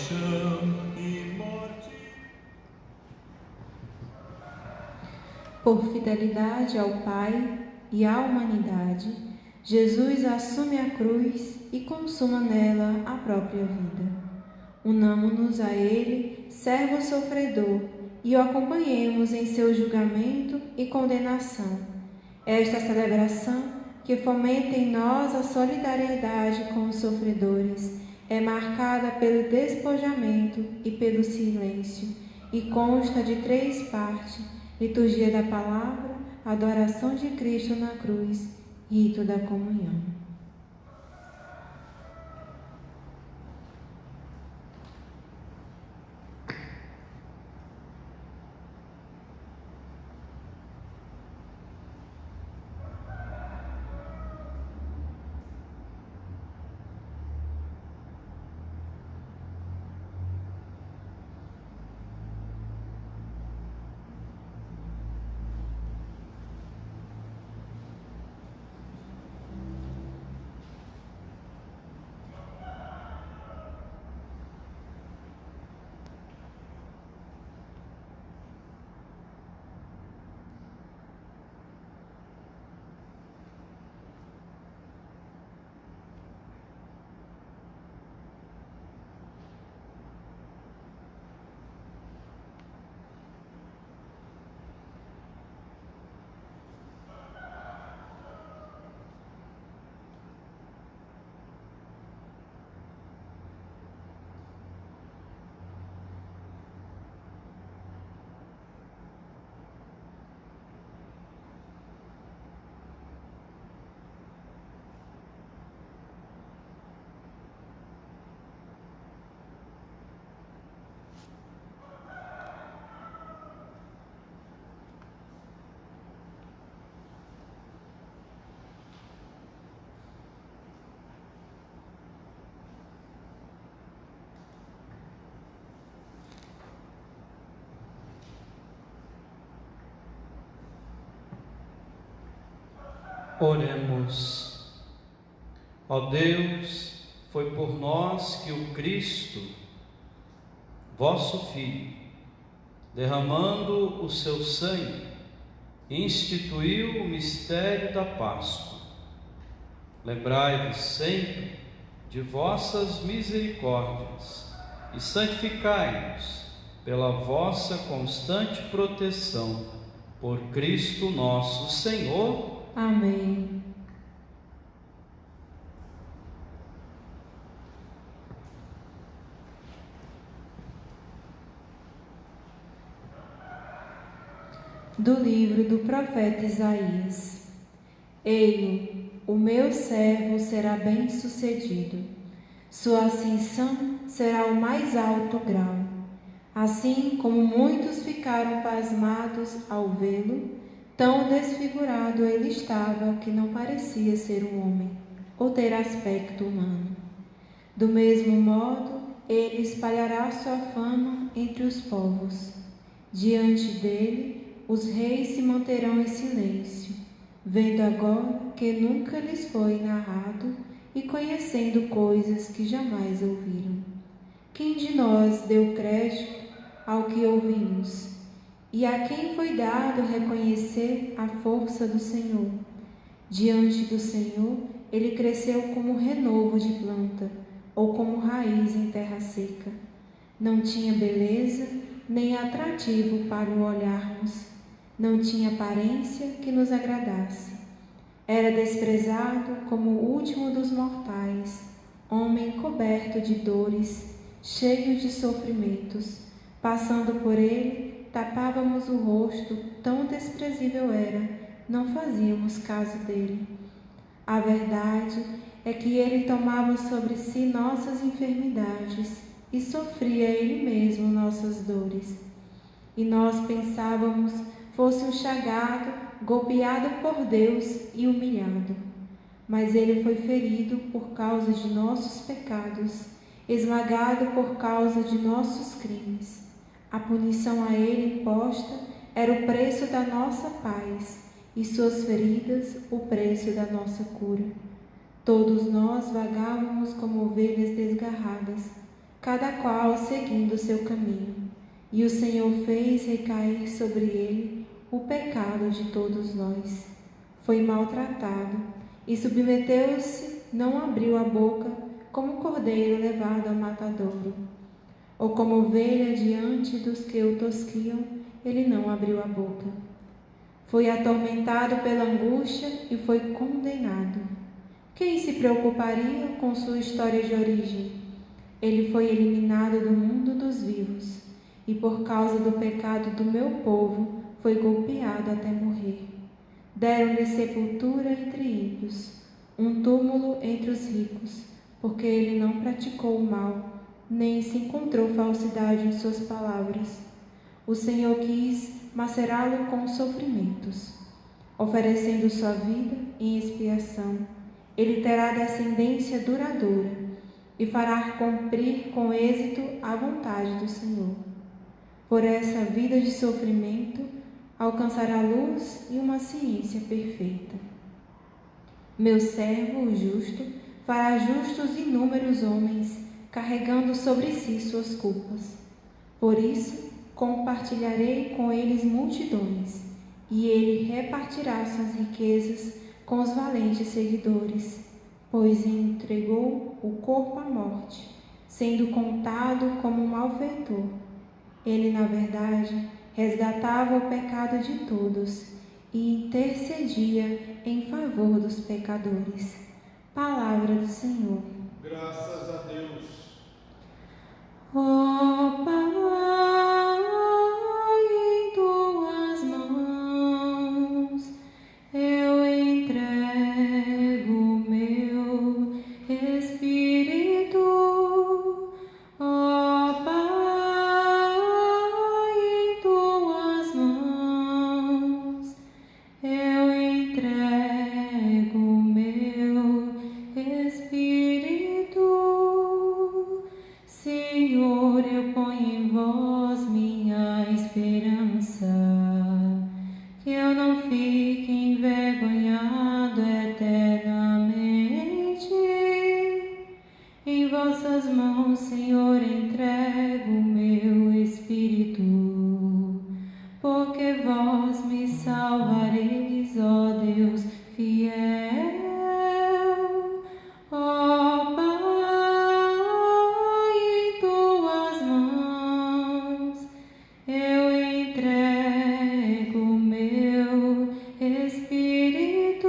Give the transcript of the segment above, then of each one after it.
paixão e morte. Por fidelidade ao Pai e à humanidade, Jesus assume a cruz e consuma nela a própria vida. Unamo-nos a Ele, servo sofredor, e o acompanhemos em seu julgamento e condenação. Esta celebração, que fomenta em nós a solidariedade com os sofredores, é marcada pelo despojamento e pelo silêncio, e consta de 3 partes: liturgia da palavra, adoração de Cristo na cruz, rito da comunhão. Oremos. Ó Deus, foi por nós que o Cristo, vosso Filho, derramando o seu sangue, instituiu o mistério da Páscoa. Lembrai-vos sempre de vossas misericórdias e santificai-nos pela vossa constante proteção, por Cristo nosso Senhor. Amém. Do livro do profeta Isaías. Ei-lo, o meu servo será bem-sucedido. Sua ascensão será o mais alto grau. Assim como muitos ficaram pasmados ao vê-lo, tão desfigurado ele estava que não parecia ser um homem, ou ter aspecto humano. Do mesmo modo, ele espalhará sua fama entre os povos. Diante dele, os reis se manterão em silêncio, vendo agora que nunca lhes foi narrado e conhecendo coisas que jamais ouviram. Quem de nós deu crédito ao que ouvimos? E a quem foi dado reconhecer a força do Senhor? Diante do Senhor, ele cresceu como renovo de planta, ou como raiz em terra seca. Não tinha beleza, nem atrativo para o olharmos. Não tinha aparência que nos agradasse. Era desprezado como o último dos mortais, homem coberto de dores, cheio de sofrimentos. Passando por ele, tapávamos o rosto, tão desprezível era, não fazíamos caso dele. A verdade é que ele tomava sobre si nossas enfermidades e sofria ele mesmo nossas dores. E nós pensávamos fosse um chagado, golpeado por Deus e humilhado. Mas ele foi ferido por causa de nossos pecados, esmagado por causa de nossos crimes. A punição a ele imposta era o preço da nossa paz, e suas feridas o preço da nossa cura. Todos nós vagávamos como ovelhas desgarradas, cada qual seguindo o seu caminho. E o Senhor fez recair sobre ele o pecado de todos nós. Foi maltratado e submeteu-se, não abriu a boca, como cordeiro levado ao matadouro. Ou como ovelha diante dos que o tosquiam, ele não abriu a boca. Foi atormentado pela angústia e foi condenado. Quem se preocuparia com sua história de origem? Ele foi eliminado do mundo dos vivos, e por causa do pecado do meu povo, foi golpeado até morrer. Deram-lhe sepultura entre ímpios, um túmulo entre os ricos, porque ele não praticou o mal, nem se encontrou falsidade em suas palavras. O Senhor quis macerá-lo com sofrimentos, oferecendo sua vida em expiação. Ele terá descendência duradoura e fará cumprir com êxito a vontade do Senhor. Por essa vida de sofrimento, alcançará luz e uma ciência perfeita. Meu servo, o justo, fará justos inúmeros homens, carregando sobre si suas culpas. Por isso, compartilharei com eles multidões, e ele repartirá suas riquezas com os valentes seguidores, pois entregou o corpo à morte, sendo contado como um malfeitor. Ele, na verdade, resgatava o pecado de todos e intercedia em favor dos pecadores. Palavra do Senhor. Graças a Deus. Ó Pai, em tuas mãos eu entrego meu espírito. Ó Pai, em tuas mãos eu entrego meu espírito. Senhor, eu ponho em vós minha esperança, que eu não fique envergonhado eternamente. Em vossas mãos, Senhor, entrego o meu espírito, porque vós me salvareis, ó Deus fiel. Ó Pai, em tuas mãos eu entrego o meu espírito.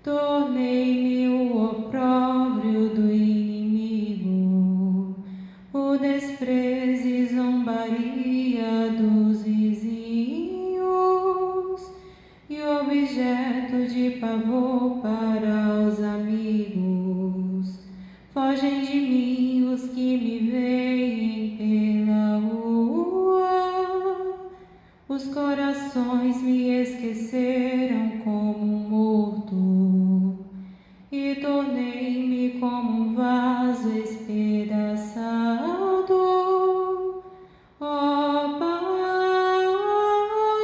Tornei-me o opróbrio do inimigo, o desprezo e zombaria dos vizinhos, e objeto de pavor para os amigos. Fogem de mim os que me veem pela rua, os corações me esqueceram como um morto, e tornei-me como um vaso espedaçado. Ó Pai,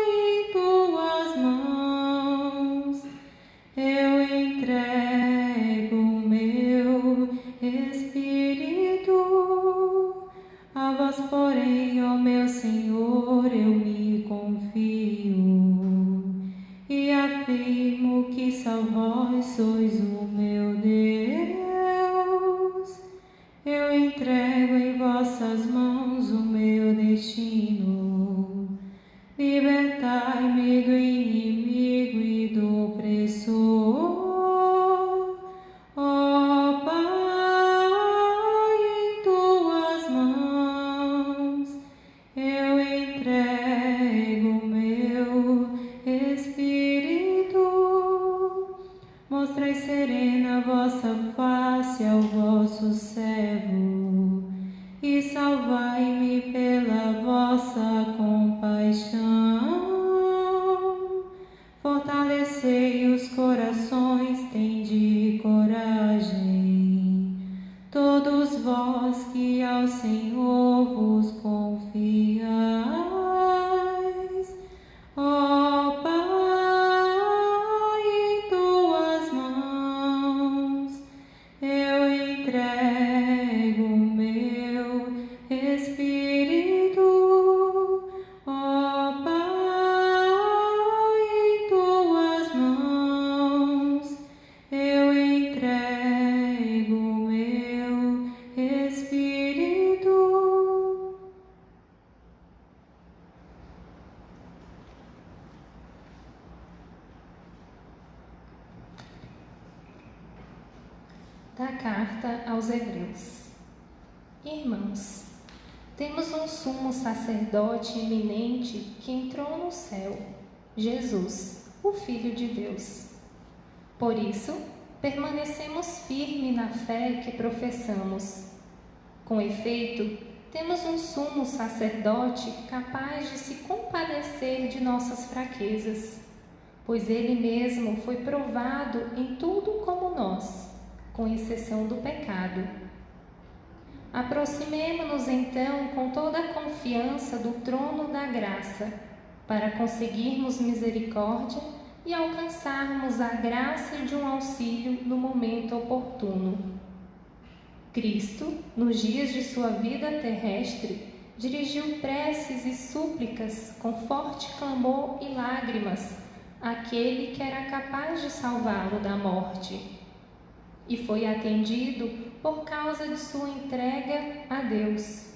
em tuas mãos eu entrego o meu espírito. A vós, porém, ó meu Senhor, eu me confio e afirmo que só vós sois o meu Deus. Eu entrego em vossas mãos o meu destino. Libertai-me do inimigo e do opressor. Ó Pai, em tuas mãos eu entrego o meu espírito. Mostrai serena a vossa face ao vosso servo, e salvai-me pela vossa compaixão. Fortalecei os corações, tende coragem, todos vós que ao Senhor vos confiais. Ó Pai, em tuas mãos eu entrego aos Hebreus. Irmãos, temos um sumo sacerdote eminente que entrou no céu, Jesus, o Filho de Deus. Por isso, permanecemos firmes na fé que professamos. Com efeito, temos um sumo sacerdote capaz de se compadecer de nossas fraquezas, pois ele mesmo foi provado em tudo como nós, com exceção do pecado. Aproximemo-nos então com toda a confiança do trono da graça, para conseguirmos misericórdia e alcançarmos a graça de um auxílio no momento oportuno. Cristo, nos dias de sua vida terrestre, dirigiu preces e súplicas com forte clamor e lágrimas àquele que era capaz de salvá-lo da morte. E foi atendido por causa de sua entrega a Deus.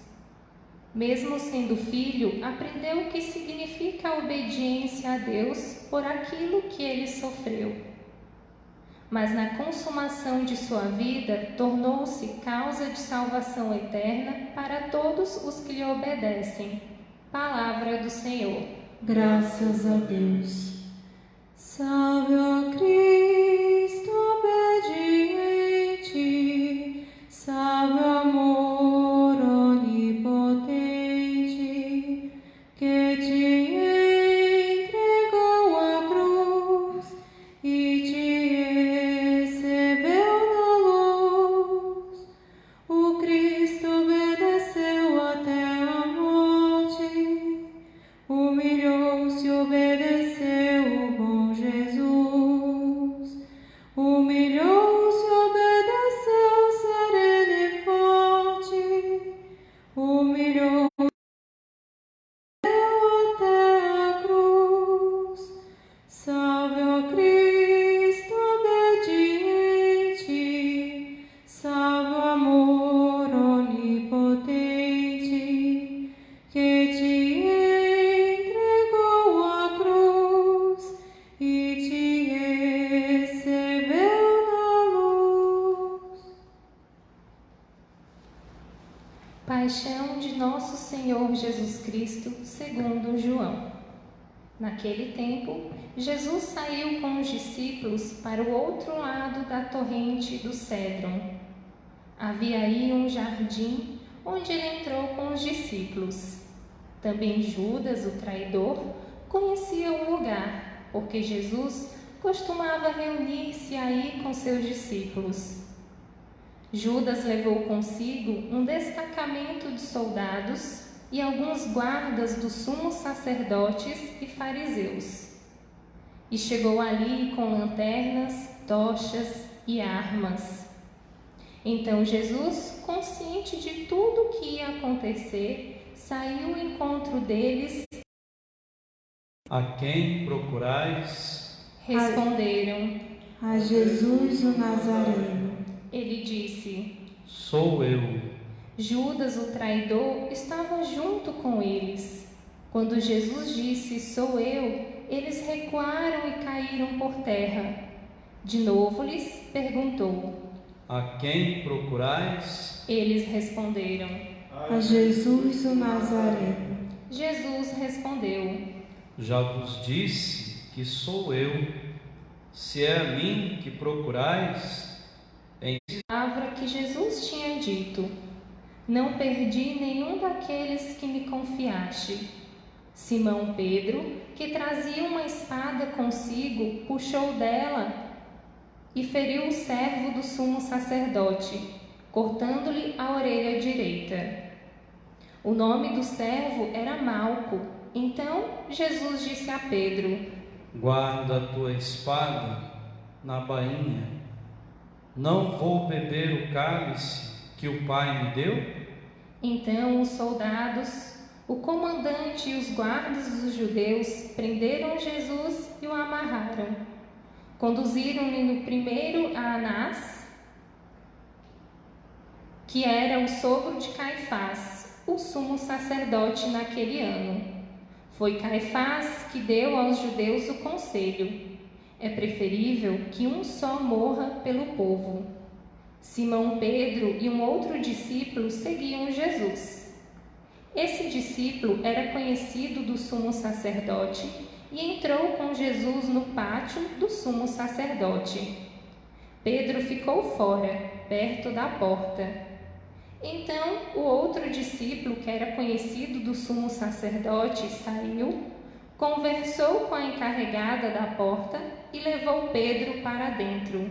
Mesmo sendo filho, aprendeu o que significa a obediência a Deus por aquilo que ele sofreu. Mas na consumação de sua vida, tornou-se causa de salvação eterna para todos os que lhe obedecem. Palavra do Senhor. Graças a Deus. Salve, ó Cristo obediente, salve o amor onipotente, que te entregou a cruz e te recebeu na luz. O Cristo obedeceu até a morte, humilhou-se, obedeceu o bom Jesus. Humilhou-se, obedeceu, sereno e forte. Humilhou-se até a cruz. Salve, ó Cristo obediente, salve o amor onipotente, que te entregou a cruz e te recebeu na luz. Paixão de nosso Senhor Jesus Cristo, segundo João. Naquele tempo, Jesus saiu com os discípulos para o outro lado da torrente do Cédron. Havia aí um jardim onde ele entrou com os discípulos. Também Judas, o traidor, conhecia o lugar, porque Jesus costumava reunir-se aí com seus discípulos. Judas levou consigo um destacamento de soldados e alguns guardas dos sumos sacerdotes e fariseus. E chegou ali com lanternas, tochas e armas. Então Jesus, consciente de tudo o que ia acontecer, saiu ao encontro deles. A quem procurais? Responderam. A Jesus o Nazareno. Ele disse: Sou eu. Judas, o traidor, estava junto com eles. Quando Jesus disse: Sou eu, eles recuaram e caíram por terra. De novo lhes perguntou: A quem procurais? Eles responderam: A Jesus o Nazareno. Jesus respondeu: Já vos disse que sou eu. Se é a mim que procurais, palavra que Jesus tinha dito: Não perdi nenhum daqueles que me confiaste. Simão Pedro, que trazia uma espada consigo, puxou dela e feriu o servo do sumo sacerdote, cortando-lhe a orelha direita. O nome do servo era Malco. Então Jesus disse a Pedro: Guarda a tua espada na bainha. Não vou beber o cálice que o Pai me deu? Então os soldados, o comandante e os guardas dos judeus prenderam Jesus e o amarraram. Conduziram-lhe no primeiro a Anás, que era o sogro de Caifás, o sumo sacerdote naquele ano. Foi Caifás que deu aos judeus o conselho: é preferível que um só morra pelo povo. Simão Pedro e um outro discípulo seguiam Jesus. Esse discípulo era conhecido do sumo sacerdote e entrou com Jesus no pátio do sumo sacerdote. Pedro ficou fora, perto da porta. Então o outro discípulo, que era conhecido do sumo sacerdote, saiu, conversou com a encarregada da porta e levou Pedro para dentro.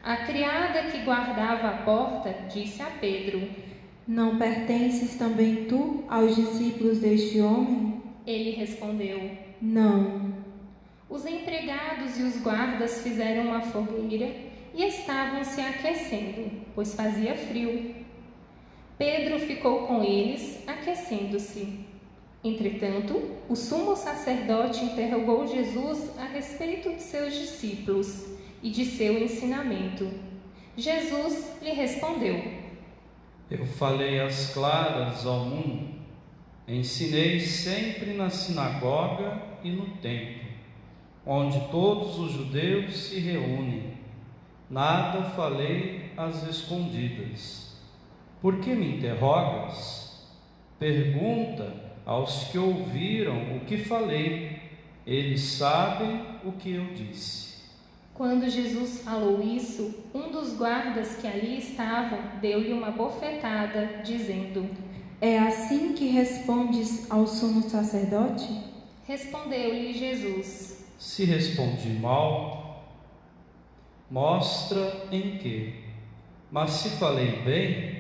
A criada que guardava a porta disse a Pedro: Não pertences também tu aos discípulos deste homem? Ele respondeu: Não. Os empregados e os guardas fizeram uma fogueira e estavam se aquecendo, pois fazia frio. Pedro ficou com eles, aquecendo-se. Entretanto, o sumo sacerdote interrogou Jesus a respeito de seus discípulos e de seu ensinamento. Jesus lhe respondeu: Eu falei às claras ao mundo, ensinei sempre na sinagoga e no templo, onde todos os judeus se reúnem. Nada falei às escondidas. Por que me interrogas? Pergunta aos que ouviram o que falei. Eles sabem o que eu disse. Quando Jesus falou isso, um dos guardas que ali estavam deu-lhe uma bofetada, dizendo: É assim que respondes ao sumo sacerdote? Respondeu-lhe Jesus: Se respondi mal, mostra em que. Mas se falei bem,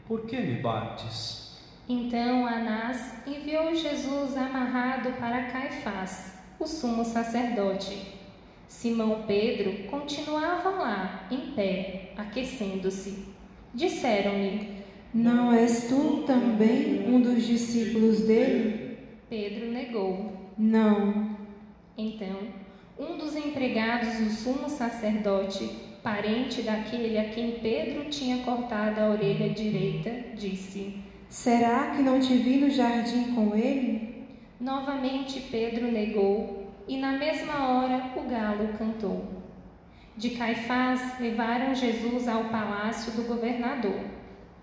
por que me bates? Então Anás enviou Jesus amarrado para Caifás, o sumo sacerdote. Simão Pedro continuava lá, em pé, aquecendo-se. Disseram-lhe: Não és tu também um dos discípulos dele? Pedro negou. Não. Então, um dos empregados do sumo sacerdote, parente daquele a quem Pedro tinha cortado a orelha direita, disse: Será que não te vi no jardim com ele? Novamente Pedro negou, e na mesma hora o galo cantou. De Caifás levaram Jesus ao palácio do governador.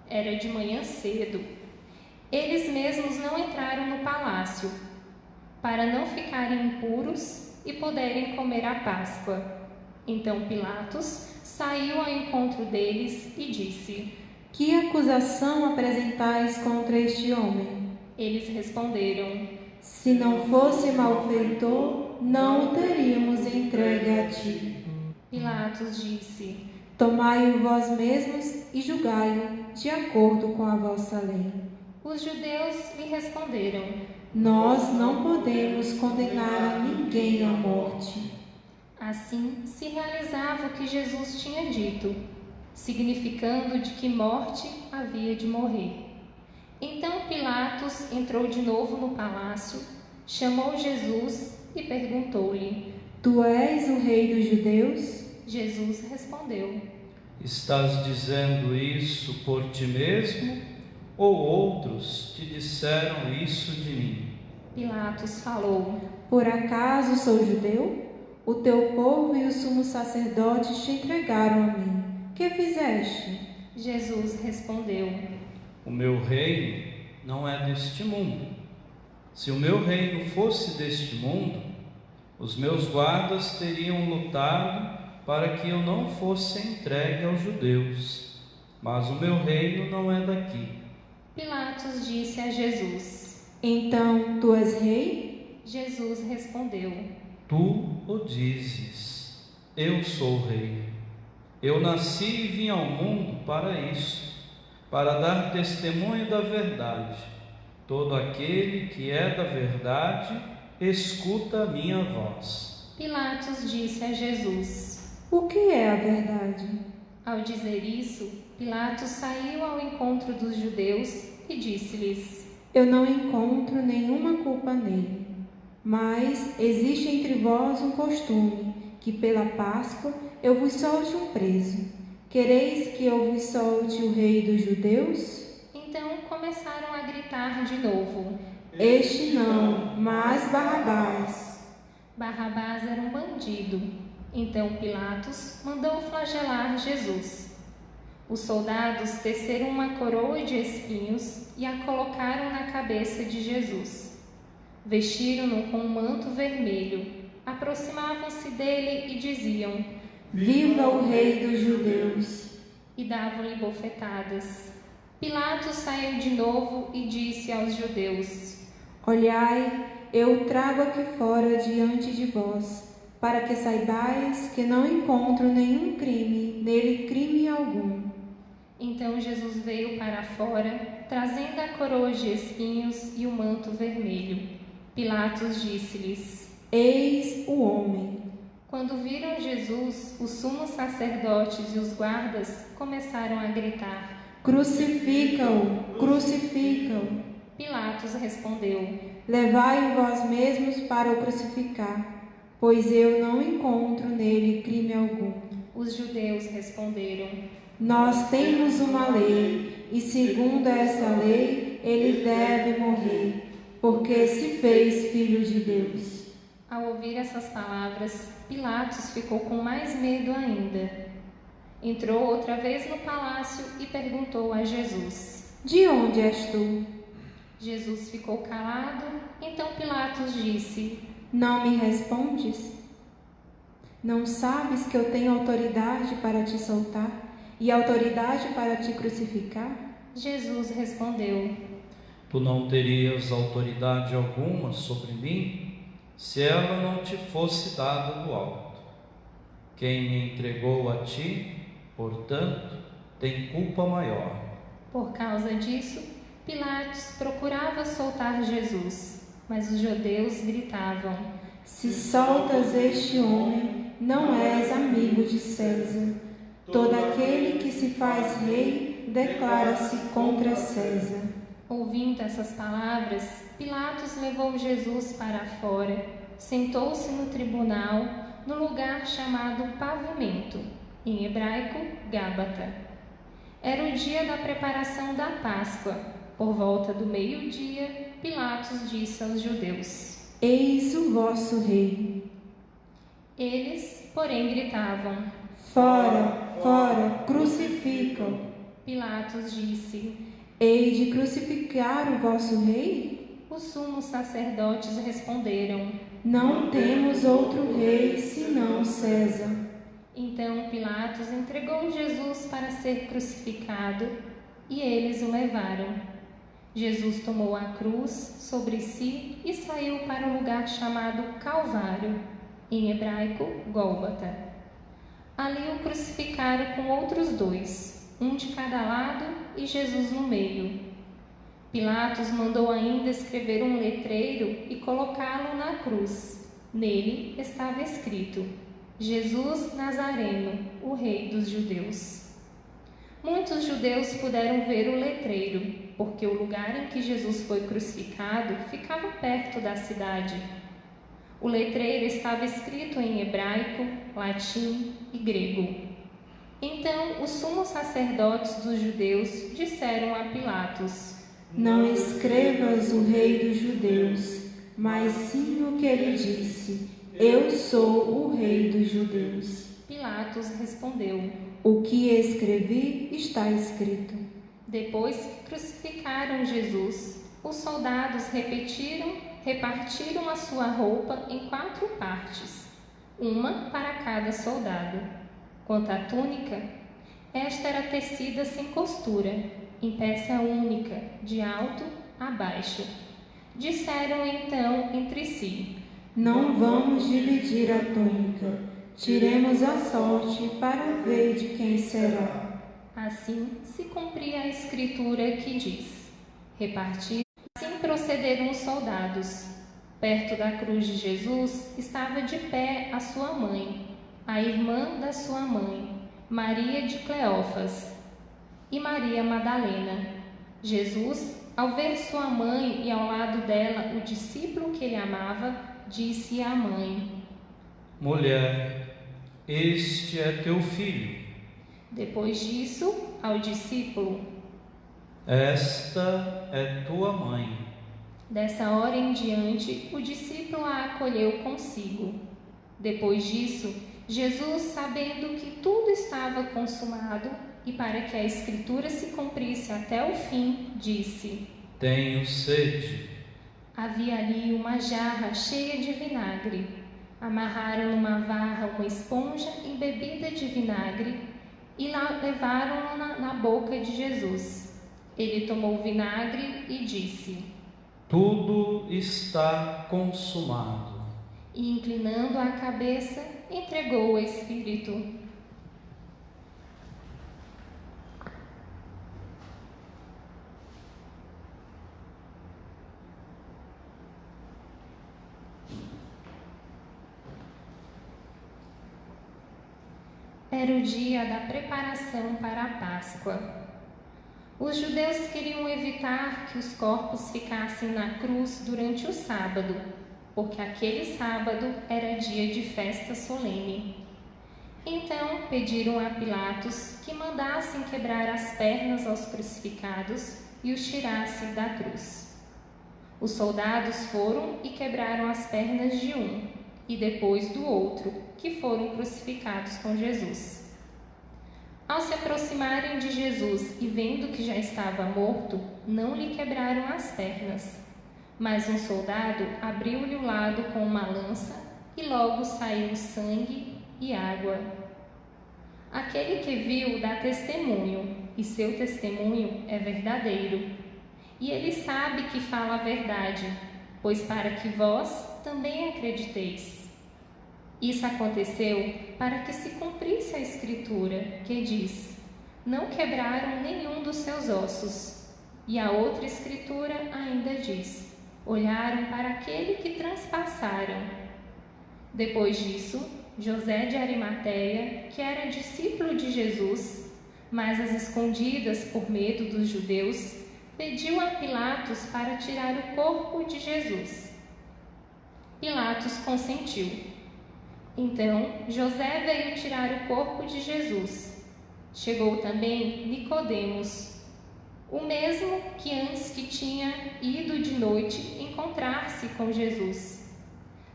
Era de manhã cedo. Eles mesmos não entraram no palácio, para não ficarem impuros e poderem comer a Páscoa. Então Pilatos saiu ao encontro deles e disse: Que acusação apresentais contra este homem? Eles responderam: Se não fosse malfeitor, não o teríamos entregue a ti. Pilatos disse: Tomai-o vós mesmos e julgai-o de acordo com a vossa lei. Os judeus lhe responderam: Nós não podemos condenar a ninguém à morte. Assim se realizava o que Jesus tinha dito, significando de que morte havia de morrer. Então Pilatos entrou de novo no palácio, chamou Jesus e perguntou-lhe: Tu és o rei dos judeus? Jesus respondeu: Estás dizendo isso por ti mesmo, ou outros te disseram isso de mim? Pilatos falou: Por acaso sou judeu? O teu povo e o sumo sacerdote te entregaram a mim. Que fizeste? Jesus respondeu: O meu reino não é deste mundo. Se o meu reino fosse deste mundo, os meus guardas teriam lutado para que eu não fosse entregue aos judeus. Mas o meu reino não é daqui. Pilatos disse a Jesus: Então tu és rei? Jesus respondeu: Tu o dizes. Eu sou o rei. Eu nasci e vim ao mundo para isso, para dar testemunho da verdade. Todo aquele que é da verdade, escuta a minha voz. Pilatos disse a Jesus: O que é a verdade? Ao dizer isso, Pilatos saiu ao encontro dos judeus e disse-lhes: Eu não encontro nenhuma culpa nele. Mas existe entre vós um costume, que pela Páscoa eu vos solte um preso. Quereis que eu vos solte o rei dos judeus? Então começaram a gritar de novo: Este não, mas Barrabás. Barrabás era um bandido. Então Pilatos mandou flagelar Jesus. Os soldados teceram uma coroa de espinhos e a colocaram na cabeça de Jesus. Vestiram-no com um manto vermelho, aproximavam-se dele e diziam: Viva o Rei dos Judeus! E davam-lhe bofetadas. Pilatos saiu de novo e disse aos judeus: Olhai, eu o trago aqui fora diante de vós, para que saibais que não encontro nenhum crime, nele crime algum. Então Jesus veio para fora, trazendo a coroa de espinhos e o manto vermelho. Pilatos disse-lhes: Eis o homem. Quando viram Jesus, os sumos sacerdotes e os guardas começaram a gritar: Crucifica-o! Crucifica-o! Pilatos respondeu: Levai-o vós mesmos para o crucificar, pois eu não encontro nele crime algum. Os judeus responderam: Nós temos uma lei, e segundo essa lei, ele deve morrer, porque se fez filho de Deus. Ao ouvir essas palavras, Pilatos ficou com mais medo ainda. Entrou outra vez no palácio e perguntou a Jesus: De onde és tu? Jesus ficou calado. Então Pilatos disse: Não me respondes? Não sabes que eu tenho autoridade para te soltar e autoridade para te crucificar? Jesus respondeu: Tu não terias autoridade alguma sobre mim, se ela não te fosse dada do alto. Quem me entregou a ti, portanto, tem culpa maior. Por causa disso, Pilatos procurava soltar Jesus, mas os judeus gritavam: Se soltas este homem, não és amigo de César. Todo aquele que se faz rei declara-se contra César. Ouvindo essas palavras, Pilatos levou Jesus para fora, sentou-se no tribunal, no lugar chamado Pavimento, em hebraico, Gábata. Era o dia da preparação da Páscoa. Por volta do meio-dia, Pilatos disse aos judeus: Eis o vosso rei. Eles, porém, gritavam: Fora, fora, crucifica-o. Pilatos disse: Hei de crucificar o vosso rei? Os sumos sacerdotes responderam: Não temos outro rei senão César. Então Pilatos entregou Jesus para ser crucificado e eles o levaram. Jesus tomou a cruz sobre si e saiu para o lugar chamado Calvário, em hebraico, Gólgota. Ali o crucificaram com outros dois, um de cada lado e Jesus no meio. Pilatos mandou ainda escrever um letreiro e colocá-lo na cruz. Nele estava escrito: Jesus Nazareno, o Rei dos Judeus. Muitos judeus puderam ver o letreiro, porque o lugar em que Jesus foi crucificado ficava perto da cidade. O letreiro estava escrito em hebraico, latim e grego. Então os sumos sacerdotes dos judeus disseram a Pilatos: Não escrevas o Rei dos Judeus, mas sim o que ele disse: Eu sou o Rei dos Judeus. Pilatos respondeu: O que escrevi está escrito. Depois que crucificaram Jesus, os soldados repartiram a sua roupa em 4 partes, uma para cada soldado. Quanto à túnica, esta era tecida sem costura, em peça única, de alto a baixo. Disseram então entre si: Não vamos dividir a túnica. Tiremos a sorte para ver de quem será. Assim se cumpria a escritura que diz: repartir. Assim procederam os soldados. Perto da cruz de Jesus estava de pé a sua mãe, a irmã da sua mãe, Maria de Cleófas, e Maria Madalena. Jesus, ao ver sua mãe e ao lado dela o discípulo que ele amava, disse à mãe: Mulher, este é teu filho. Depois disso, ao discípulo: Esta é tua mãe. Dessa hora em diante, o discípulo a acolheu consigo. Depois disso, Jesus, sabendo que tudo estava consumado, e para que a Escritura se cumprisse até o fim, disse: Tenho sede. Havia ali uma jarra cheia de vinagre. Amarraram numa varra uma esponja embebida de vinagre e levaram-na na boca de Jesus. Ele tomou o vinagre e disse: Tudo está consumado. E, inclinando a cabeça, entregou o Espírito. Era o dia da preparação para a Páscoa. Os judeus queriam evitar que os corpos ficassem na cruz durante o sábado, porque aquele sábado era dia de festa solene. Então pediram a Pilatos que mandassem quebrar as pernas aos crucificados e os tirassem da cruz. Os soldados foram e quebraram as pernas de um e depois do outro, que foram crucificados com Jesus. Ao se aproximarem de Jesus e vendo que já estava morto, não lhe quebraram as pernas. Mas um soldado abriu-lhe o lado com uma lança e logo saiu sangue e água. Aquele que viu dá testemunho, e seu testemunho é verdadeiro. E ele sabe que fala a verdade, pois para que vós também acrediteis. Isso aconteceu para que se cumprisse a Escritura, que diz: não quebraram nenhum dos seus ossos. E a outra Escritura ainda diz: olharam para aquele que transpassaram. Depois disso, José de Arimateia, que era discípulo de Jesus, mas às escondidas por medo dos judeus, pediu a Pilatos para tirar o corpo de Jesus. Pilatos consentiu. Então José veio tirar o corpo de Jesus. Chegou também Nicodemos, o mesmo que antes que tinha ido de noite encontrar-se com Jesus.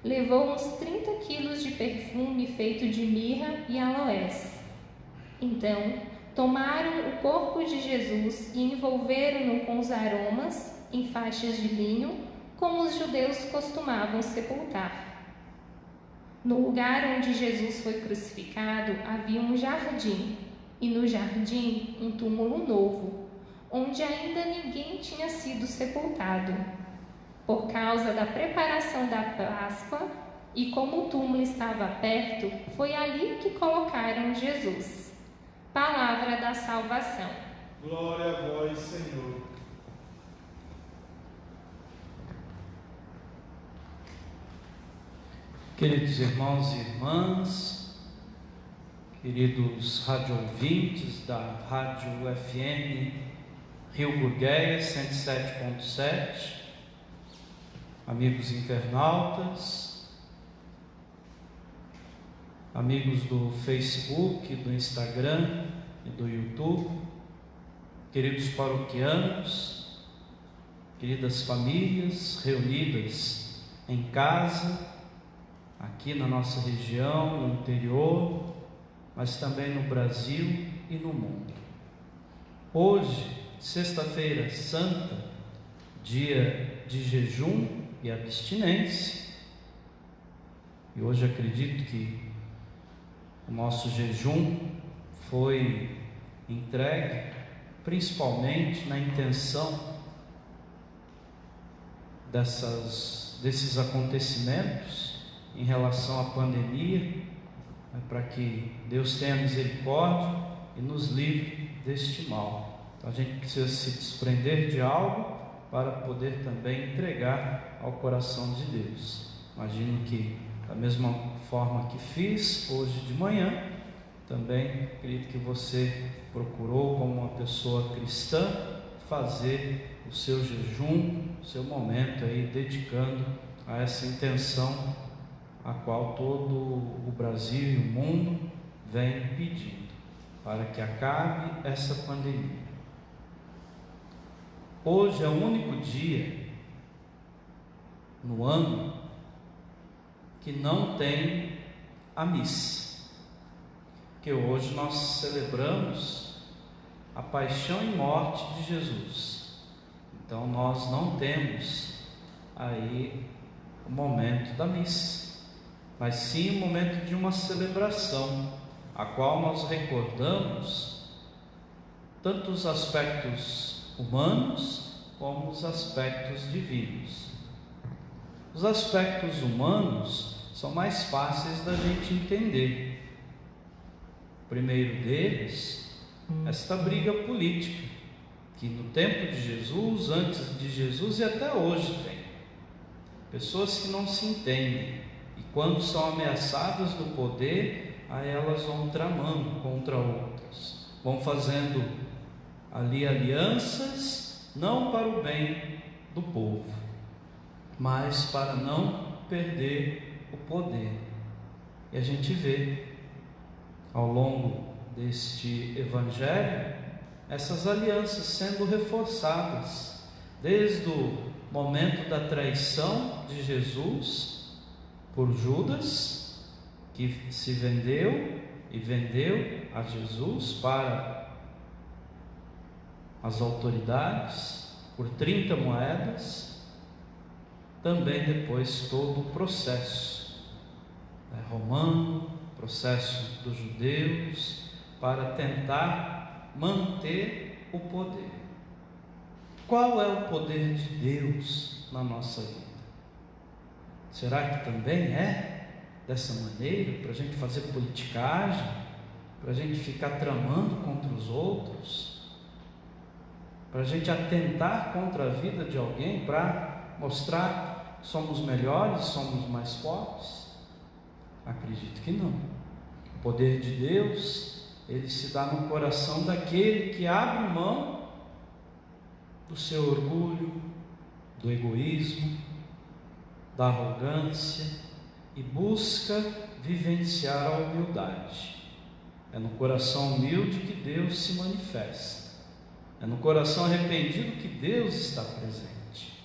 Levou uns 30 quilos de perfume feito de mirra e aloés. Então tomaram o corpo de Jesus e envolveram-no com os aromas em faixas de linho, como os judeus costumavam sepultar. No lugar onde Jesus foi crucificado havia um jardim, e no jardim um túmulo novo, onde ainda ninguém tinha sido sepultado. Por causa da preparação da Páscoa, e como o túmulo estava perto, foi ali que colocaram Jesus. Palavra da salvação. Glória a vós, Senhor. Queridos irmãos e irmãs, queridos radioouvintes da Rádio FM Rio Gurgueia 107.7, amigos internautas, amigos do Facebook, do Instagram e do YouTube, queridos paroquianos, queridas famílias reunidas em casa, aqui na nossa região, no interior, mas também no Brasil e no mundo. Hoje, sexta-feira santa, dia de jejum e abstinência, e hoje acredito que o nosso jejum foi entregue principalmente na intenção desses acontecimentos em relação à pandemia, para que Deus tenha misericórdia e nos livre deste mal. Então a gente precisa se desprender de algo para poder também entregar ao coração de Deus. Imagino que da mesma forma que fiz hoje de manhã, também acredito que você procurou, como uma pessoa cristã, fazer o seu jejum, o seu momento aí dedicando a essa intenção a qual todo o Brasil e o mundo vem pedindo, para que acabe essa pandemia. Hoje é o único dia no ano que não tem a missa, que hoje nós celebramos a paixão e morte de Jesus. Então nós não temos aí o momento da missa, mas sim o momento de uma celebração, a qual nós recordamos tanto os aspectos humanos como os aspectos divinos. Os aspectos humanos são mais fáceis da gente entender. O primeiro deles, esta briga política, que no tempo de Jesus, antes de Jesus e até hoje tem. Pessoas que não se entendem e quando são ameaçadas do poder, aí elas vão tramando contra outras, vão fazendo ali alianças, não para o bem do povo, mas para não perder o poder. E a gente vê ao longo deste evangelho essas alianças sendo reforçadas, desde o momento da traição de Jesus por Judas, que se vendeu e vendeu a Jesus para as autoridades por 30 moedas, também depois todo o processo romano, processo dos judeus, para tentar manter o poder. Qual é o poder de Deus na nossa vida? Será que também é dessa maneira, para a gente fazer politicagem, para a gente ficar tramando contra os outros, para a gente atentar contra a vida de alguém, para mostrar que somos melhores, somos mais fortes? Acredito que não. O poder de Deus, ele se dá no coração daquele que abre mão do seu orgulho, do egoísmo, da arrogância e busca vivenciar a humildade. É no coração humilde que Deus se manifesta. É no coração arrependido que Deus está presente.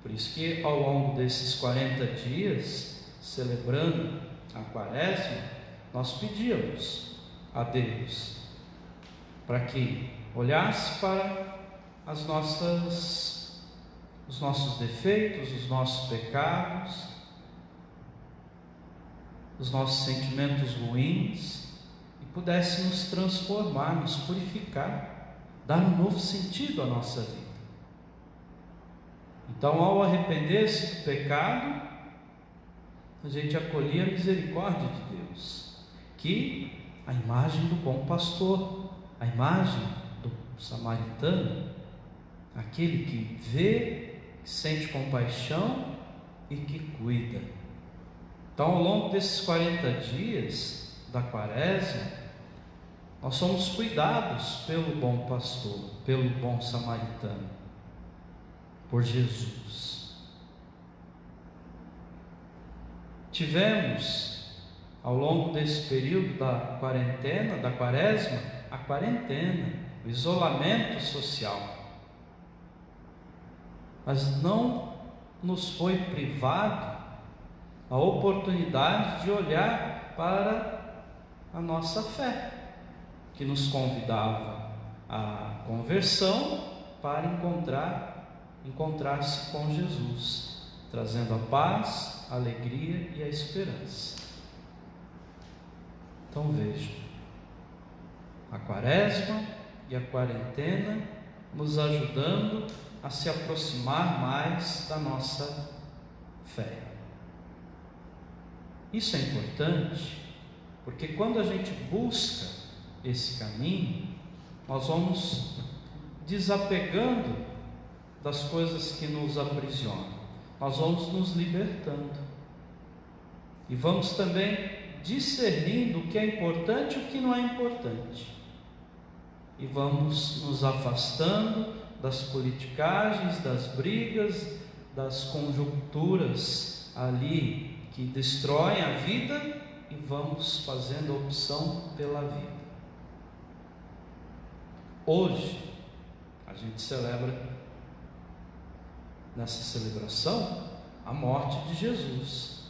Por isso que ao longo desses 40 dias, celebrando a Quaresma, nós pedíamos a Deus para que olhasse para os nossos defeitos, os nossos pecados, os nossos sentimentos ruins, e pudesse nos transformar, nos purificar, dar um novo sentido à nossa vida. Então, ao arrepender-se do pecado, a gente acolhia a misericórdia de Deus, que a imagem do bom pastor, a imagem do samaritano, aquele que vê, que sente compaixão e que cuida. Então, ao longo desses 40 dias da Quaresma, nós somos cuidados pelo bom pastor, pelo bom samaritano, por Jesus. Tivemos, ao longo desse período da quarentena, da Quaresma, a quarentena, o isolamento social. Mas não nos foi privado a oportunidade de olhar para a nossa fé, que nos convidava à conversão para encontrar-se com Jesus, trazendo a paz, a alegria e a esperança. Então vejam, a Quaresma e a quarentena nos ajudando a se aproximar mais da nossa fé. Isso é importante, porque quando a gente busca esse caminho, nós vamos desapegando das coisas que nos aprisionam, nós vamos nos libertando, e vamos também discernindo o que é importante e o que não é importante, e vamos nos afastando das politicagens, das brigas, das conjunturas ali que destroem a vida, e vamos fazendo a opção pela vida. Hoje a gente celebra, nessa celebração, a morte de Jesus,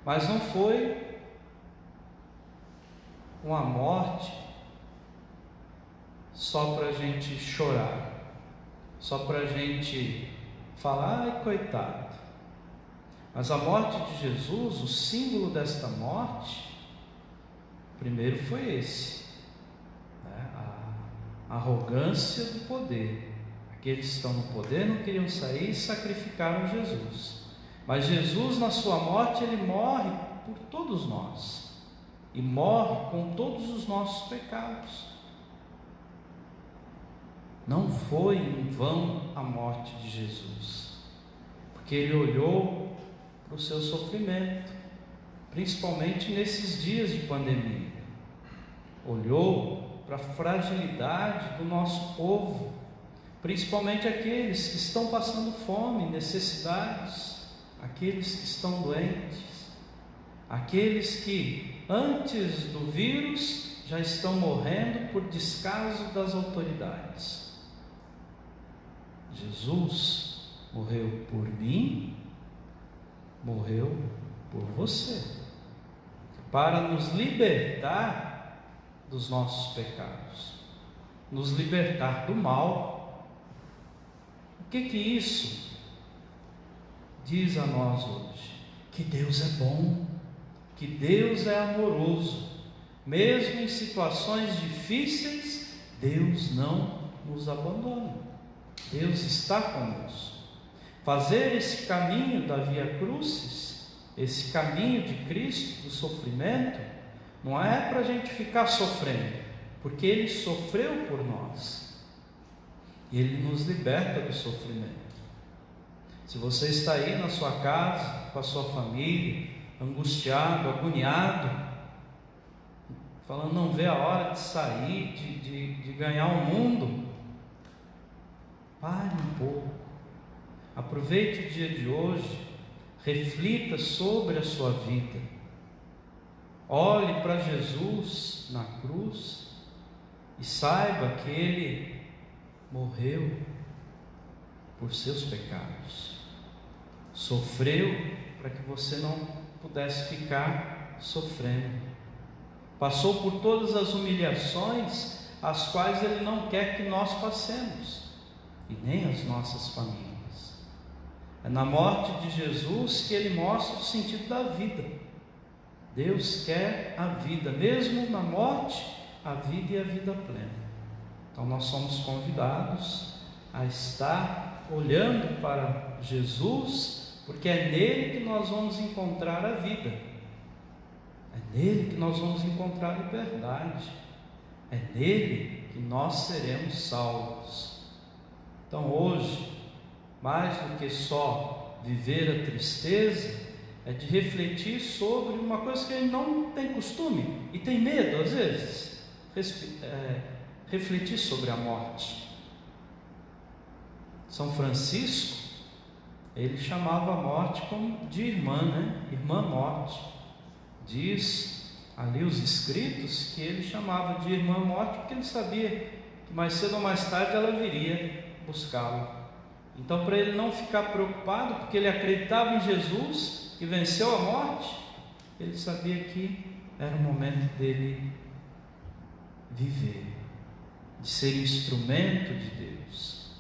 mas não foi uma morte só para a gente chorar, só para a gente falar, ai coitado. Mas a morte de Jesus, o símbolo desta morte, primeiro foi esse, né? A arrogância do poder. Aqueles que estão no poder não queriam sair e sacrificaram Jesus. Mas Jesus, na sua morte, ele morre por todos nós e morre com todos os nossos pecados. Não foi em vão a morte de Jesus, porque ele olhou para o seu sofrimento, principalmente nesses dias de pandemia. Olhou para a fragilidade do nosso povo, principalmente aqueles que estão passando fome, necessidades, aqueles que estão doentes, aqueles que antes do vírus já estão morrendo por descaso das autoridades. Jesus morreu por mim, morreu por você, para nos libertar dos nossos pecados, nos libertar do mal. O que isso diz a nós hoje? Que Deus é bom, que Deus é amoroso, mesmo em situações difíceis, Deus não nos abandona, Deus está conosco. Fazer esse caminho da Via Crucis, esse caminho de Cristo, do sofrimento, não é para a gente ficar sofrendo, porque Ele sofreu por nós, e Ele nos liberta do sofrimento. Se você está aí na sua casa, com a sua família, angustiado, agoniado, falando não vê a hora de sair, de ganhar o mundo, pare um pouco, aproveite o dia de hoje, reflita sobre a sua vida, olhe para Jesus na cruz e saiba que Ele morreu por seus pecados, sofreu para que você não pudesse ficar sofrendo, passou por todas as humilhações as quais Ele não quer que nós passemos, e nem as nossas famílias. É na morte de Jesus que Ele mostra o sentido da vida. Deus quer a vida, mesmo na morte, a vida e a vida plena. Então nós somos convidados a estar olhando para Jesus, porque é nele que nós vamos encontrar a vida, é nele que nós vamos encontrar a liberdade, é nele que nós seremos salvos. Então hoje, mais do que só viver a tristeza, é de refletir sobre uma coisa que a gente não tem costume e tem medo às vezes, refletir sobre a morte. São Francisco, ele chamava a morte como de irmã, né? Irmã morte. Diz ali os escritos que ele chamava de irmã morte porque ele sabia que mais cedo ou mais tarde ela viria buscá-lo. Então, para ele não ficar preocupado, porque ele acreditava em Jesus e venceu a morte, ele sabia que era o momento dele viver, de ser instrumento de Deus,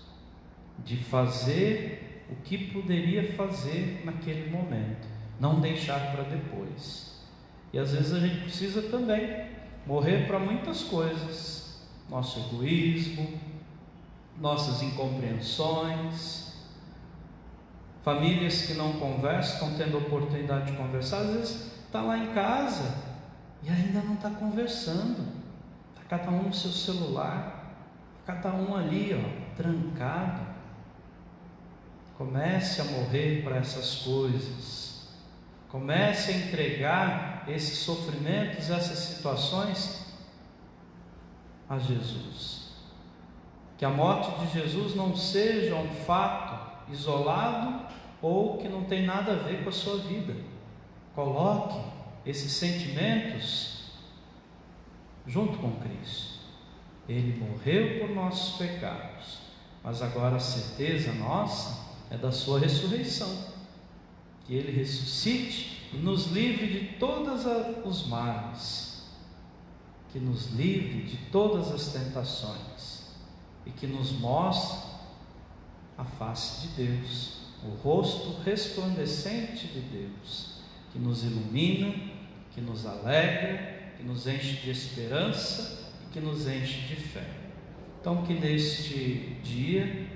de fazer o que poderia fazer naquele momento, não deixar para depois. E às vezes a gente precisa também morrer para muitas coisas, nosso egoísmo, nossas incompreensões, famílias que não conversam, estão tendo a oportunidade de conversar, às vezes está lá em casa e ainda não está conversando, está cada um no seu celular, cada um ali, trancado. Comece a morrer para essas coisas, comece a entregar esses sofrimentos, essas situações a Jesus. Que a morte de Jesus não seja um fato isolado ou que não tem nada a ver com a sua vida. Coloque esses sentimentos junto com Cristo. Ele morreu por nossos pecados, mas agora a certeza nossa é da sua ressurreição. Que Ele ressuscite e nos livre de todos os males. que nos livre de todas as tentações e que nos mostre a face de Deus, o rosto resplandecente de Deus, que nos ilumina, que nos alegra, que nos enche de esperança e que nos enche de fé. Então, que neste dia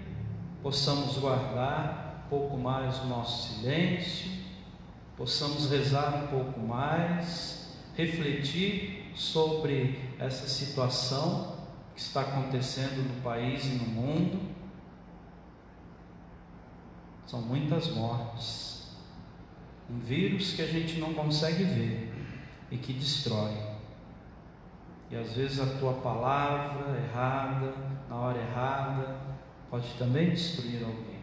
possamos guardar um pouco mais o nosso silêncio, possamos rezar um pouco mais, refletir sobre essa situação que está acontecendo no país e no mundo. São muitas mortes, um vírus que a gente não consegue ver e que destrói. E às vezes a tua palavra errada, na hora errada, pode também destruir alguém.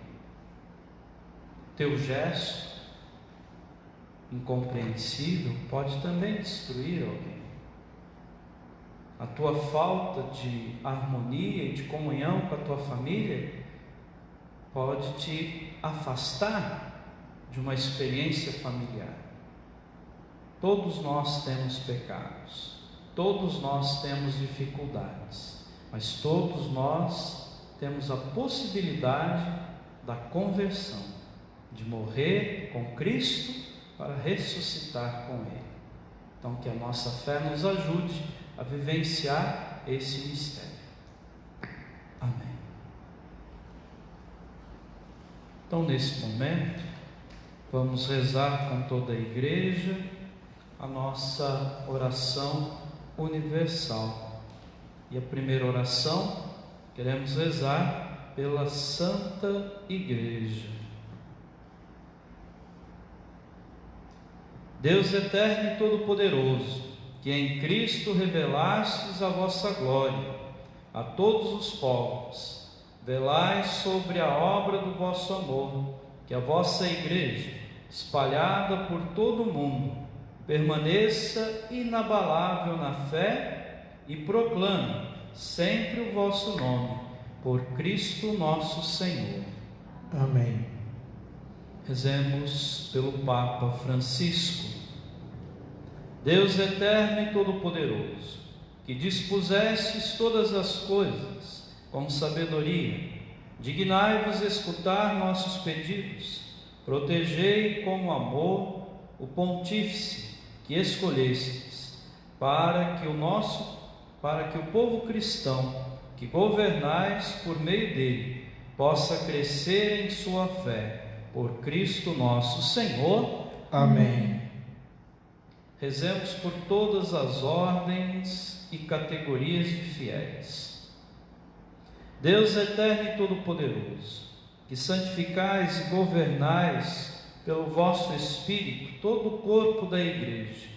Teu gesto incompreensível pode também destruir alguém. A tua falta de harmonia e de comunhão com a tua família pode te afastar de uma experiência familiar. Todos nós temos pecados, todos nós temos dificuldades, mas todos nós temos a possibilidade da conversão, de morrer com Cristo para ressuscitar com Ele. Então, que a nossa fé nos ajude a vivenciar esse mistério. Amém. Então, nesse momento, vamos rezar com toda a igreja a nossa oração universal. E a primeira oração, queremos rezar pela Santa Igreja. Deus eterno e todo-poderoso, que em Cristo revelastes a vossa glória a todos os povos, velai sobre a obra do vosso amor, que a vossa Igreja, espalhada por todo o mundo, permaneça inabalável na fé e proclame sempre o vosso nome, por Cristo nosso Senhor. Amém. Rezemos pelo Papa Francisco. Deus eterno e todo-poderoso, que dispusestes todas as coisas com sabedoria, dignai-vos escutar nossos pedidos, protegei com amor o pontífice que escolhestes, para que o povo cristão que governais por meio dele possa crescer em sua fé, por Cristo nosso Senhor. Amém. Rezemos por todas as ordens e categorias de fiéis. Deus eterno e todo-poderoso, que santificais e governais pelo vosso Espírito todo o corpo da Igreja,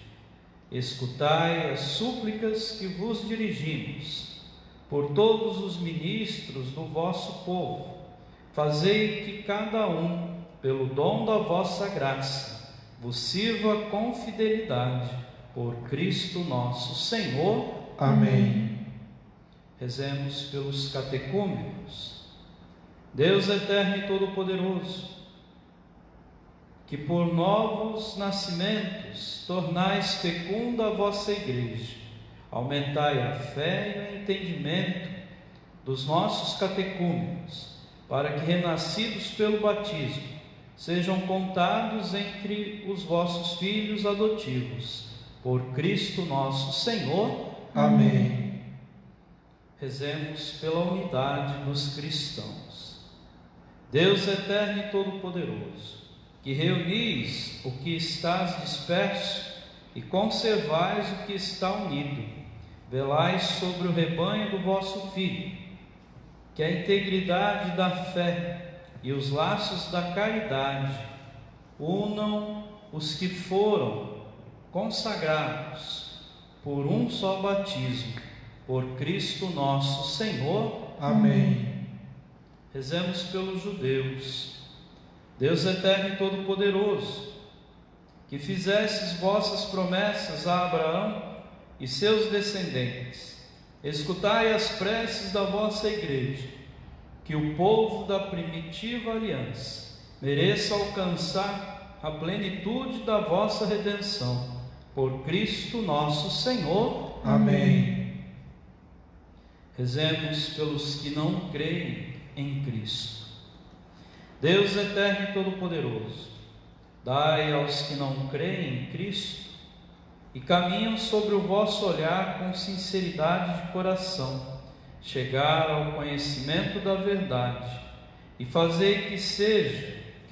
escutai as súplicas que vos dirigimos por todos os ministros do vosso povo. Fazei que cada um, pelo dom da vossa graça, vos sirva com fidelidade, por Cristo nosso Senhor. Amém. Rezemos pelos catecúmenos. Deus eterno e todo-poderoso, que por novos nascimentos tornais fecunda a vossa Igreja, aumentai a fé e o entendimento dos nossos catecúmenos, para que, renascidos pelo batismo, sejam contados entre os vossos filhos adotivos, por Cristo nosso Senhor. Amém. Rezemos pela unidade dos cristãos. Deus eterno e todo-poderoso, que reunis o que estás disperso e conservais o que está unido, velai sobre o rebanho do vosso Filho, que a integridade da fé e os laços da caridade unam os que foram consagrados por um só batismo, por Cristo nosso Senhor. Amém. Rezemos pelos judeus. Deus eterno e todo-poderoso, que fizestes vossas promessas a Abraão e seus descendentes, escutai as preces da vossa Igreja, que o povo da primitiva aliança mereça alcançar a plenitude da vossa redenção, por Cristo nosso Senhor. Amém. Rezemos pelos que não creem em Cristo. Deus eterno e todo-poderoso, dai aos que não creem em Cristo e caminham sobre o vosso olhar com sinceridade de coração, chegar ao conhecimento da verdade e fazei que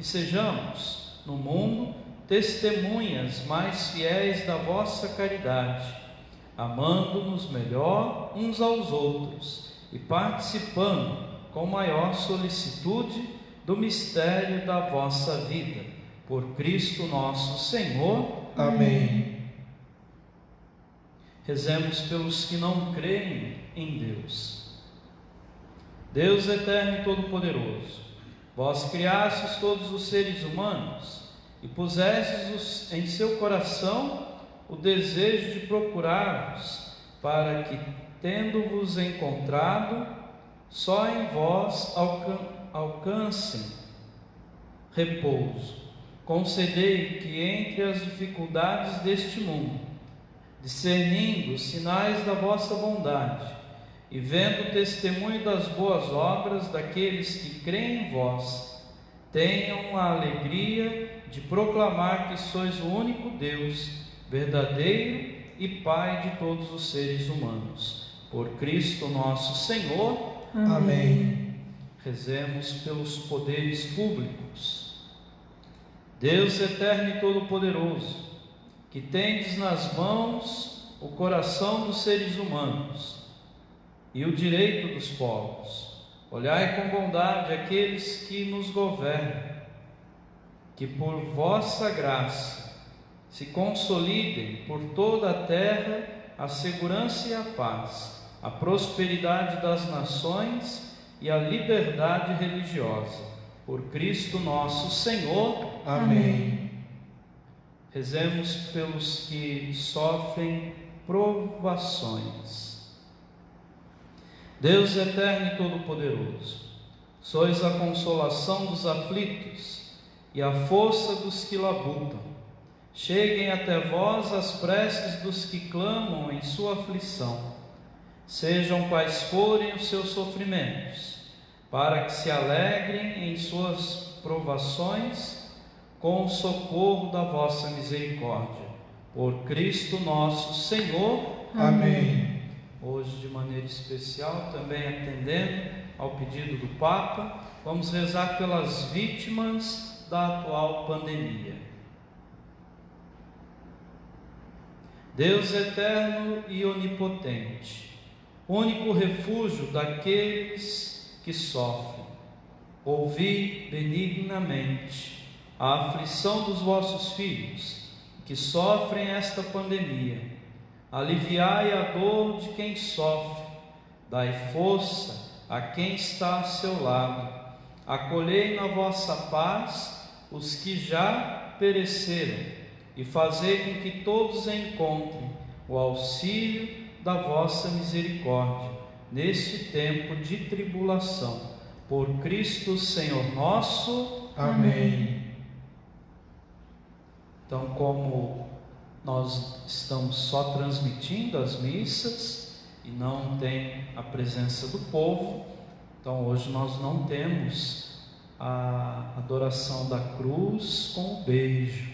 sejamos no mundo testemunhas mais fiéis da vossa caridade, amando-nos melhor uns aos outros e participando com maior solicitude do mistério da vossa vida. Por Cristo nosso Senhor. Amém. Rezemos pelos que não creem em Deus. Deus eterno e todo-poderoso, vós criastes todos os seres humanos e pusestes em seu coração o desejo de procurar-vos, para que, tendo-vos encontrado, só em vós alcancem repouso. Concedei que entre as dificuldades deste mundo, discernindo os sinais da vossa bondade e vendo o testemunho das boas obras daqueles que creem em vós, tenham a alegria de proclamar que sois o único Deus, verdadeiro e Pai de todos os seres humanos. Por Cristo nosso Senhor. Amém. Rezemos pelos poderes públicos. Deus eterno e todo-poderoso, que tendes nas mãos o coração dos seres humanos e o direito dos povos, olhai com bondade aqueles que nos governam, que por vossa graça se consolidem por toda a terra a segurança e a paz, a prosperidade das nações e a liberdade religiosa. Por Cristo nosso Senhor. Amém. Rezemos pelos que sofrem provações. Deus eterno e todo-poderoso, sois a consolação dos aflitos e a força dos que labutam. Cheguem até vós as preces dos que clamam em sua aflição. Sejam quais forem os seus sofrimentos, para que se alegrem em suas provações com o socorro da vossa misericórdia. Por Cristo nosso Senhor. Amém. Hoje, de maneira especial, também atendendo ao pedido do Papa, vamos rezar pelas vítimas da atual pandemia. Deus eterno e onipotente, único refúgio daqueles que sofrem, ouvi benignamente a aflição dos vossos filhos, que sofrem esta pandemia. Aliviai a dor de quem sofre, dai força a quem está a seu lado, acolhei na vossa paz os que já pereceram, e fazei com que todos encontrem o auxílio da vossa misericórdia, neste tempo de tribulação. Por Cristo Senhor nosso. Amém. Então, como nós estamos só transmitindo as missas e não tem a presença do povo, então hoje nós não temos a adoração da cruz com o beijo,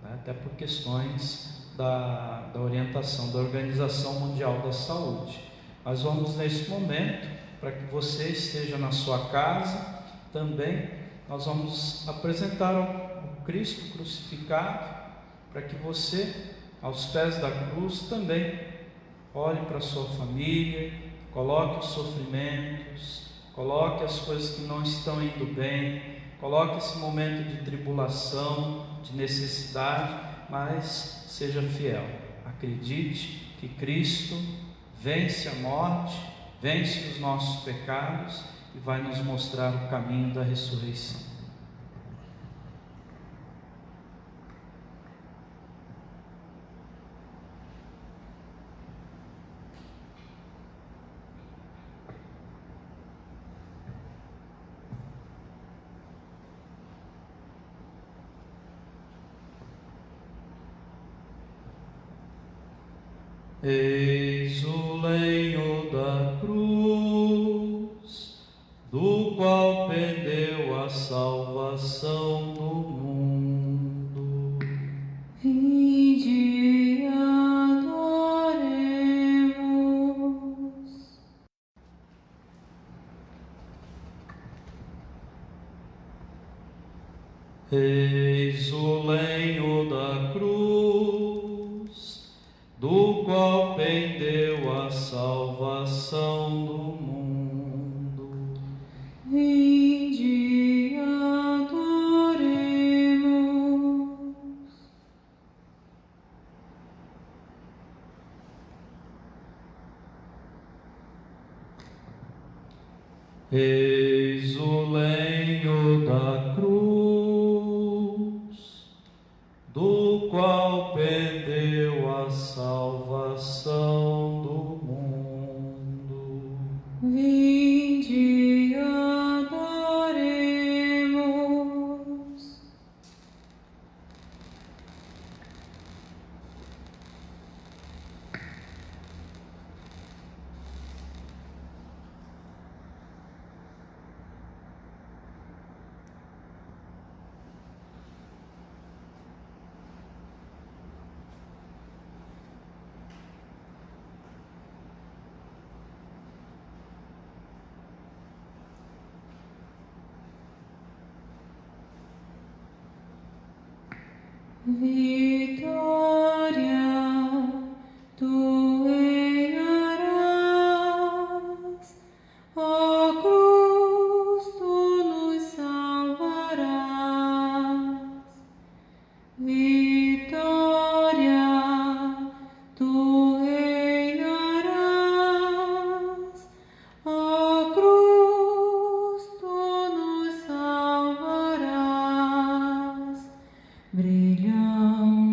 né? Até por questões da orientação da Organização Mundial da Saúde. Mas vamos nesse momento, para que você esteja na sua casa também, nós vamos apresentar ao Cristo crucificado, para que você, aos pés da cruz, também olhe para a sua família, coloque os sofrimentos, coloque as coisas que não estão indo bem, coloque esse momento de tribulação, de necessidade, mas seja fiel. Acredite que Cristo vence a morte, vence os nossos pecados e vai nos mostrar o caminho da ressurreição. Eis o lenho da cruz, do qual pendeu a salvação do mundo. Vinde, adoremos. Eis o lenho da cruz, do qual pendeu a salvação do mundo. Vinde, adoremos. Eis o lenho da cruz, do qual pendeu a salvação do mundo. Vinde, adoremos. Vitória, tu reinarás, ó cruz, tu nos salvarás. Vitória, tu reinarás, ó cruz, tu nos salvarás. Brilham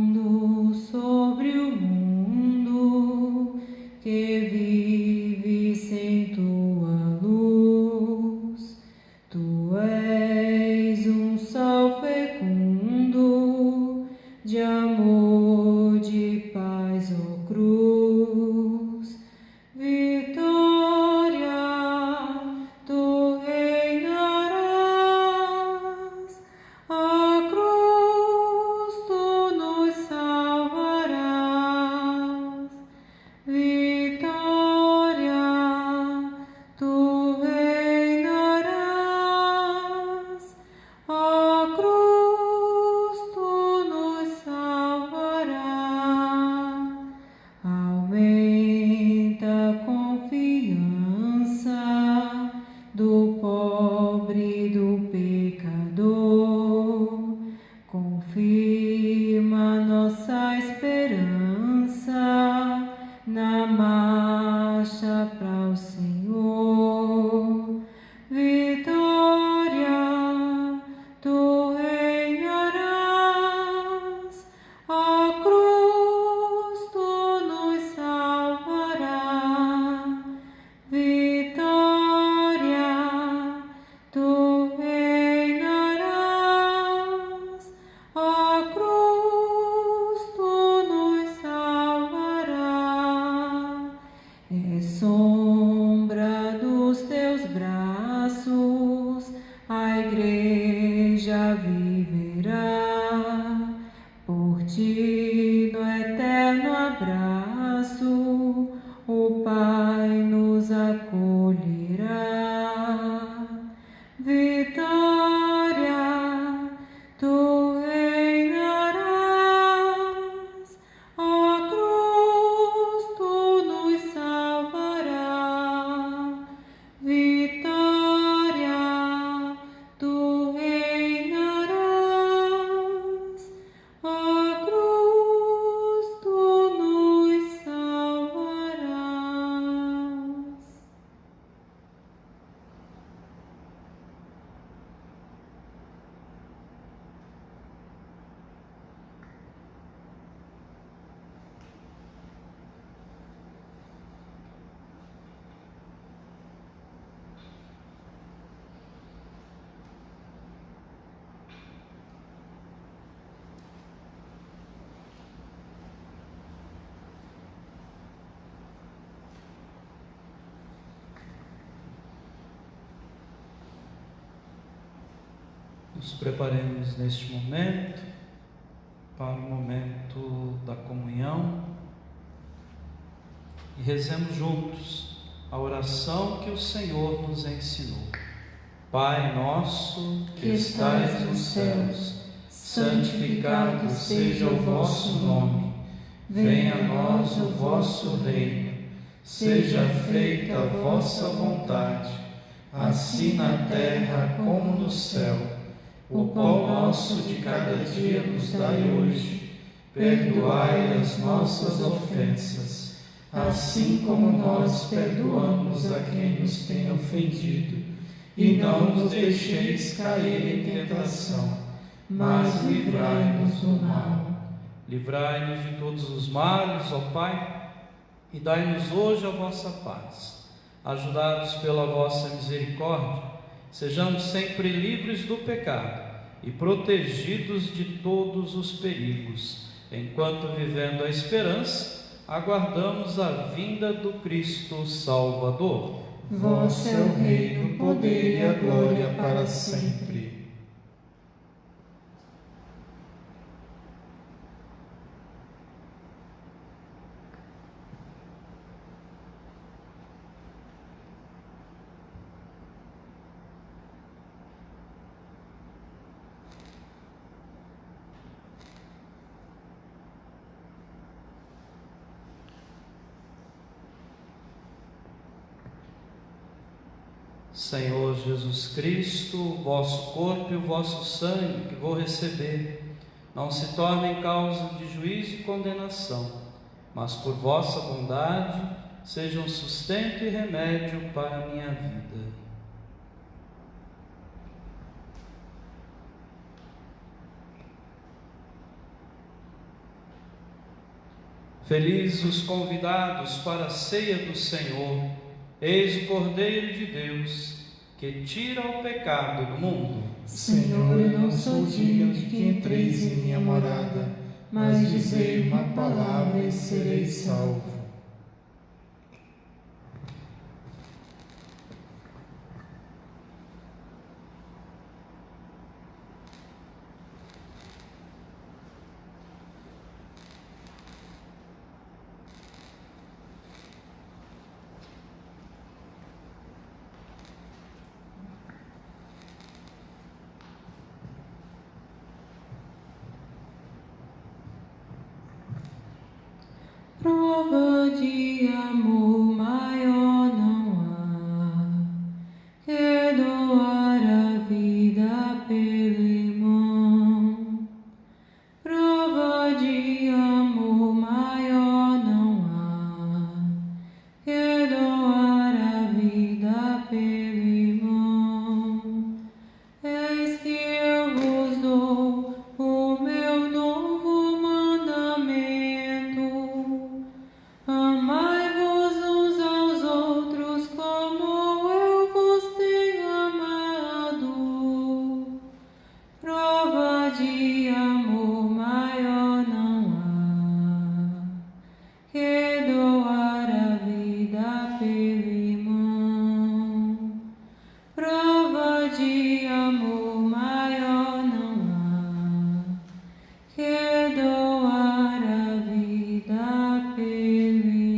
Nos preparemos neste momento para o momento da comunhão e rezemos juntos a oração que o Senhor nos ensinou. Pai nosso que estais nos céus, santificado seja o vosso nome. Venha a nós o vosso reino. Seja feita a vossa vontade, assim na terra como no céu. O pão nosso de cada dia nos dai hoje. Perdoai as nossas ofensas, assim como nós perdoamos a quem nos tem ofendido. E não nos deixeis cair em tentação, mas livrai-nos do mal. Livrai-nos de todos os males, ó Pai, e dai-nos hoje a vossa paz. Ajudados pela vossa misericórdia, sejamos sempre livres do pecado e protegidos de todos os perigos, enquanto, vivendo a esperança, aguardamos a vinda do Cristo Salvador. Vosso é o reino, o poder e a glória para sempre. Senhor Jesus Cristo, o vosso corpo e o vosso sangue que vou receber, não se tornem causa de juízo e condenação, mas por vossa bondade sejam sustento e remédio para a minha vida. Felizes os convidados para a ceia do Senhor. Eis o Cordeiro de Deus, que tira o pecado do mundo. Senhor, eu não sou digno de que entreis em minha morada, mas dizei uma palavra e serei salvo. Prova de amor maior não há que doar a vida pelo irmão. Prova de amor maior não há que doar a vida pelo irmão. Eis que eu vos dou o meu novo mandamento. Amai-vos uns aos outros como eu vos tenho amado. Prova de amor maior não há que doar a vida pelo irmão. Prova de amor maior não há que doar a vida pelo irmão.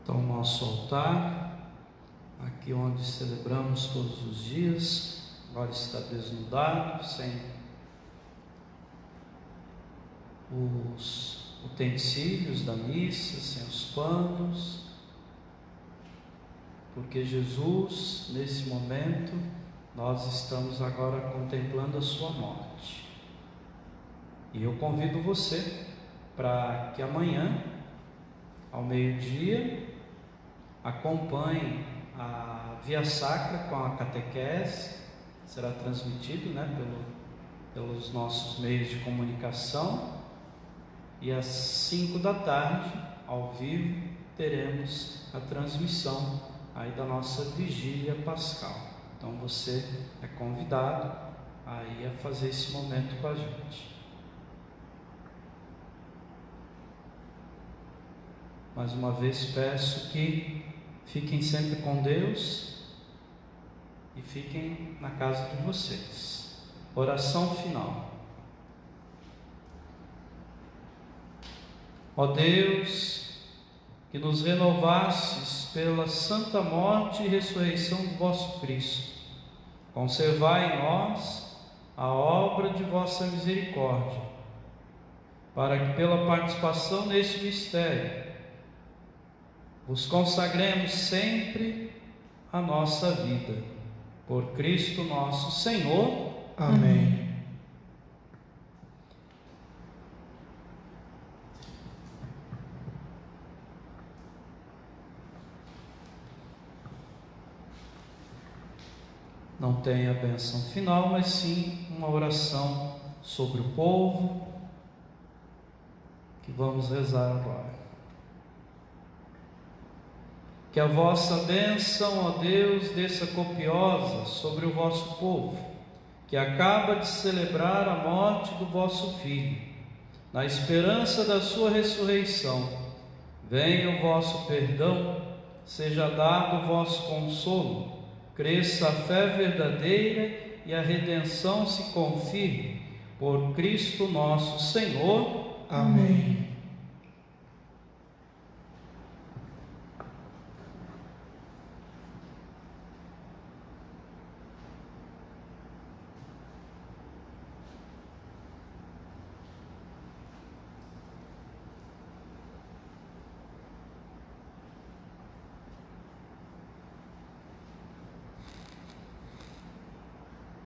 Então, o nosso altar, aqui onde celebramos todos os dias, agora está desnudado, sem os utensílios da missa, sem os panos, porque Jesus, nesse momento, nós estamos agora contemplando a sua morte. E eu convido você para que amanhã, ao meio-dia, acompanhe a Via Sacra com a catequese. Será transmitido, pelos nossos meios de comunicação, e às 5 da tarde, ao vivo, teremos a transmissão aí da nossa vigília pascal. Então você é convidado aí a fazer esse momento com a gente. Mais uma vez peço que fiquem sempre com Deus e fiquem na casa de vocês. Oração final. Ó Deus, que nos renovastes pela santa morte e ressurreição do vosso Cristo, conservai em nós a obra de vossa misericórdia, para que pela participação neste mistério vos consagremos sempre a nossa vida. Por Cristo nosso Senhor. Amém. Não tem a bênção final, mas sim uma oração sobre o povo, que vamos rezar agora. Que a vossa bênção, ó Deus, desça copiosa sobre o vosso povo, que acaba de celebrar a morte do vosso Filho, na esperança da sua ressurreição. Venha o vosso perdão, seja dado o vosso consolo, cresça a fé verdadeira e a redenção se confirme. Por Cristo nosso Senhor. Amém.